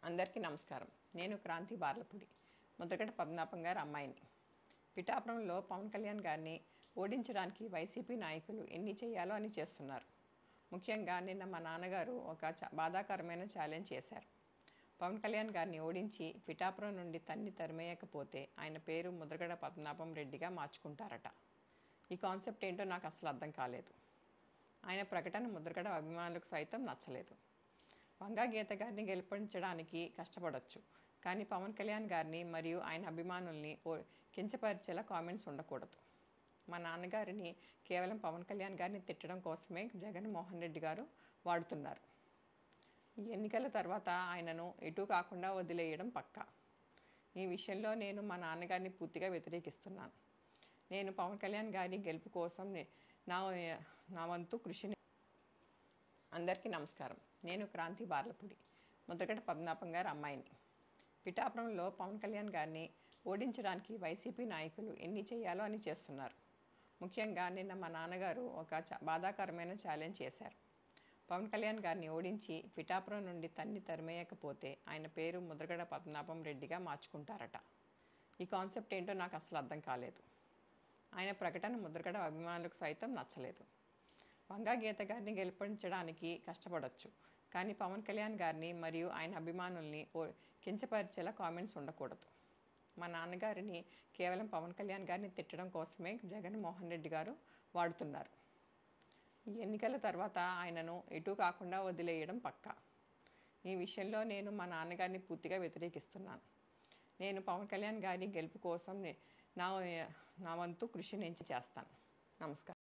అందరికీ నమస్కారం. నేను క్రాంతి బార్లపూడి, ముద్రగడ పద్మనాభం గారి అమ్మాయిని. పిఠాపురంలో పవన్ కళ్యాణ్ గారిని ఓడించడానికి వైసీపీ నాయకులు ఎన్ని చేయాలో అని చేస్తున్నారు. ముఖ్యంగా నిన్న మా నాన్నగారు ఒక బాధాకరమైన ఛాలెంజ్ చేశారు. పవన్ కళ్యాణ్ గారిని ఓడించి పిఠాపురం నుండి తరిమేయకపోతే ఆయన పేరు ముద్రగడ పద్మనాభం రెడ్డిగా మార్చుకుంటారట. ఈ కాన్సెప్ట్ ఏంటో నాకు అసలు అర్థం కాలేదు. ఆయన ప్రకటన ముద్రగడ అభిమానులకు సైతం నచ్చలేదు. వంగా గీత గారిని గెలిపించడానికి కష్టపడవచ్చు, కానీ పవన్ కళ్యాణ్ గారిని మరియు ఆయన అభిమానుల్ని కించపరిచేలా కామెంట్స్ ఉండకూడదు. మా నాన్నగారిని కేవలం పవన్ కళ్యాణ్ గారిని తిట్టడం కోసమే జగన్మోహన్ రెడ్డి గారు వాడుతున్నారు. ఈ ఎన్నికల తర్వాత ఆయనను ఎటు కాకుండా వదిలేయడం పక్కా. ఈ విషయంలో నేను మా నాన్నగారిని పూర్తిగా వ్యతిరేకిస్తున్నాను. నేను పవన్ కళ్యాణ్ గారి గెలుపు కోసం నా వంతు కృషిని. అందరికీ నమస్కారం. నేను క్రాంతి బార్లపూడి, ముద్రగడ పద్మనాభం గారి అమ్మాయిని. పిఠాపురంలో పవన్ కళ్యాణ్ గారిని ఓడించడానికి వైసీపీ నాయకులు ఎన్ని చేయాలో అని చేస్తున్నారు. ముఖ్యంగా నిన్న మా నాన్నగారు ఒక బాధాకరమైన ఛాలెంజ్ చేశారు. పవన్ కళ్యాణ్ గారిని ఓడించి పిఠాపురం నుండి తరిమేయకపోతే ఆయన పేరు ముద్రగడ పద్మనాభం రెడ్డిగా మార్చుకుంటారట. ఈ కాన్సెప్ట్ ఏంటో నాకు అసలు అర్థం కాలేదు. ఆయన ప్రకటన ముద్రగడ అభిమానులకు సైతం నచ్చలేదు. వంగా గీత గారిని గెలిపించడానికి కష్టపడవచ్చు, కానీ పవన్ కళ్యాణ్ గారిని మరియు ఆయన అభిమానుల్ని కించపరిచేలా కామెంట్స్ ఉండకూడదు. మా నాన్నగారిని కేవలం పవన్ కళ్యాణ్ గారిని తిట్టడం కోసమే జగన్మోహన్ రెడ్డి గారు వాడుతున్నారు. ఈ ఎన్నికల తర్వాత ఆయనను ఎటు కాకుండా వదిలేయడం పక్కా. ఈ విషయంలో నేను మా నాన్నగారిని పూర్తిగా వ్యతిరేకిస్తున్నాను. నేను పవన్ కళ్యాణ్ గారి గెలుపు కోసం నా వంతు కృషి చేస్తాను. నమస్కారం.